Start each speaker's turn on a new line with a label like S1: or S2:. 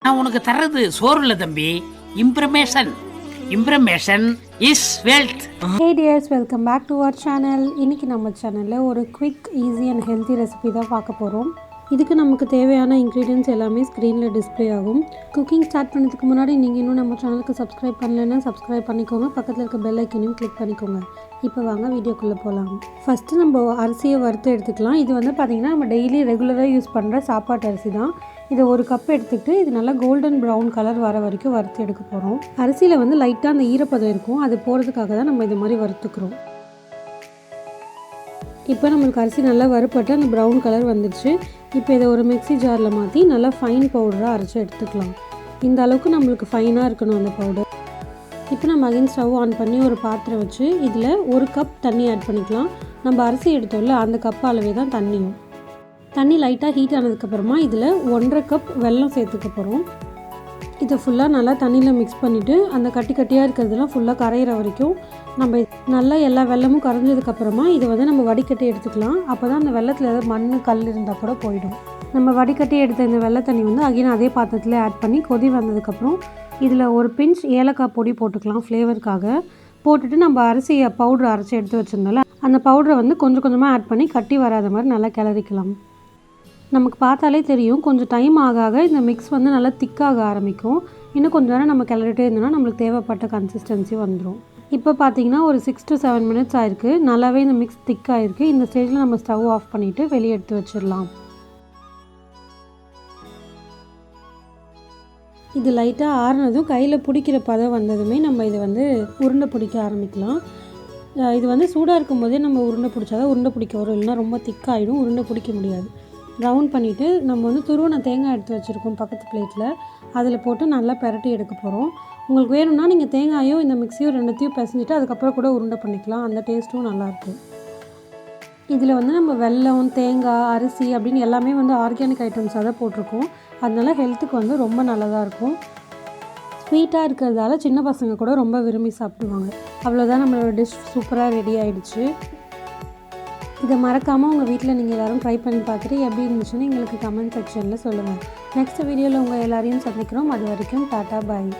S1: நான் உனக்கு தர்றது சோறு இல்ல தம்பி, இம்ப்ரமேஷன். இம்ப்ரமேஷன் is wealth.
S2: Hey dears, welcome back to our channel. இன்னைக்கு நம்ம சேனல்ல ஒரு quick, easy and healthy recipe தான் பார்க்க போகிறோம். இதுக்கு நமக்கு தேவையான இன்க்ரீடியன்ட்ஸ் எல்லாமே ஸ்க்ரீனில் டிஸ்பிளே ஆகும். குக்கிங் ஸ்டார்ட் பண்ணதுக்கு முன்னாடி நீங்கள் இன்னும் நம்ம சேனலுக்கு சப்ஸ்கிரைப் பண்ணலைன்னா சப்ஸ்கிரைப் பண்ணிக்கோங்க. பக்கத்தில் இருக்க பெல் ஐக்கனையும் கிளிக் பண்ணிக்கோங்க. இப்போ வாங்க வீடியோக்குள்ளே போகலாம். ஃபஸ்ட்டு நம்ம அரிசியை வறுத்து எடுத்துக்கலாம். இது வந்து பார்த்திங்கன்னா நம்ம டெய்லி ரெகுலராக யூஸ் பண்ணுற சாப்பாட்டு அரிசி தான். இதை ஒரு கப் எடுத்துக்கிட்டு இது நல்லா கோல்டன் ப்ரௌன் கலர் வர வரைக்கும் வறுத்து எடுக்க போகிறோம். அரிசியில் வந்து லைட்டாக அந்த ஈரப்பதம் இருக்கும், அது போகிறதுக்காக தான் நம்ம இது மாதிரி வறுத்துக்கிறோம். இப்போ நம்மளுக்கு அரிசி நல்லா வறுப்பட்டு அந்த ப்ரௌன் கலர் வந்துடுச்சு. இப்போ இதை ஒரு மிக்ஸி ஜாரில் மாற்றி நல்லா ஃபைன் பவுடராக அரைச்சி எடுத்துக்கலாம். இந்த அளவுக்கு நம்மளுக்கு ஃபைனாக இருக்கணும் அந்த பவுடர். இப்போ நம்ம அகைன் ஸ்டவ் ஆன் பண்ணி ஒரு பாத்திரம் வச்சு இதில் ஒரு கப் தண்ணி ஆட் பண்ணிக்கலாம். நம்ம அரிசி எடுத்தோம்ல அந்த கப் அளவே தான் தண்ணியும். தண்ணி லைட்டாக ஹீட் ஆனதுக்கப்புறமா இதில் 1.5 கப் வெல்லம் சேர்த்துக்க போகிறோம். இதை ஃபுல்லாக நல்லா தண்ணியில் மிக்ஸ் பண்ணிவிட்டு அந்த கட்டி கட்டியாக இருக்கிறதுலாம் ஃபுல்லாக கரையிற வரைக்கும் நம்ம நல்லா எல்லா வெல்லமும் கரைஞ்சதுக்கப்புறமா இதை வந்து நம்ம வடிகட்டி எடுத்துக்கலாம். அப்போ தான் அந்த வெள்ளத்தில் ஏதாவது மண் கல் இருந்தால் கூட போயிடும். நம்ம வடிகட்டி எடுத்த இந்த வெள்ளை தண்ணி வந்து அகைன் அதே பாத்திரத்தில் ஆட் பண்ணி கொதி வந்ததுக்கப்புறம் இதில் ஒரு பிஞ்ச் ஏலக்காய் பொடி போட்டுக்கலாம் ஃப்ளேவருக்காக. போட்டுட்டு நம்ம அரிசியை பவுட்ரு அரைச்சி எடுத்து வச்சுருந்தோம்ல அந்த பவுடரை வந்து கொஞ்சம் கொஞ்சமாக ஆட் பண்ணி கட்டி வராத மாதிரி நல்லா கிளறிக்கலாம். நமக்கு பார்த்தாலே தெரியும் கொஞ்சம் டைம் ஆக ஆக இந்த மிக்ஸ் வந்து நல்லா திக்காக ஆரம்பிக்கும். இன்னும் கொஞ்சம் நேரம் நம்ம கிளறிட்டே இருந்தோம்னா நம்மளுக்கு தேவைப்பட்ட கன்சிஸ்டன்சி வந்துடும். இப்போ பார்த்தீங்கன்னா ஒரு 6 to 7 மினிட்ஸ் ஆயிருக்கு. நல்லாவே இந்த மிக்ஸ் திக்காகிருக்கு. இந்த ஸ்டேஜில் நம்ம ஸ்டவ் ஆஃப் பண்ணிவிட்டு வெளியே எடுத்து வச்சிடலாம். இது லைட்டாக ஆறுனதும் கையில் பிடிக்கிற பதம் வந்ததுமே நம்ம இதை வந்து உருண்டை பிடிக்க ஆரம்பிக்கலாம். இது வந்து சூடாக இருக்கும் போதே நம்ம உருண்டை பிடிச்சாதான் உருண்டை பிடிக்க வரும், இல்லைனா ரொம்ப திக்காகிடும், உருண்டை பிடிக்க முடியாது. ரவுண்ட் பண்ணிவிட்டு நம்ம வந்து துருவன தேங்காய் எடுத்து வச்சுருக்கோம் பக்கத்து பிளேட்டில், அதில் போட்டு நல்லா பெரட்டி எடுக்க போகிறோம். உங்களுக்கு வேணும்னா நீங்கள் தேங்காயும் இந்த மிக்ஸியும் ரெண்டுத்தையும் பிசைஞ்சிட்டு அதுக்கப்புறம் கூட உருண்டை பண்ணிக்கலாம். அந்த டேஸ்ட்டும் நல்லாயிருக்கும். இதில் வந்து நம்ம வெல்லம், தேங்காய், அரிசி அப்படின்னு எல்லாமே வந்து ஆர்கானிக் ஐட்டம்ஸாக தான் போட்டிருக்கோம். அதனால ஹெல்த்துக்கு வந்து ரொம்ப நல்லதாக இருக்கும். ஸ்வீட்டாக இருக்கிறதால சின்ன பசங்க கூட ரொம்ப விரும்பி சாப்பிடுவாங்க. அவ்வளோதான், நம்மளோட டிஷ் சூப்பராக ரெடி ஆகிடுச்சு. இதை மறக்காமல் உங்கள் வீட்டில் நீங்கள் எல்லோரும் ட்ரை பண்ணி பார்த்துட்டு எப்படி இருந்துச்சுன்னு எங்களுக்கு கமெண்ட் செக்ஷனில் சொல்லுங்கள். நெக்ஸ்ட் வீடியோவில் உங்கள் எல்லாரையும் சந்திக்கிறோம். அது வரைக்கும் டாட்டா பாய்.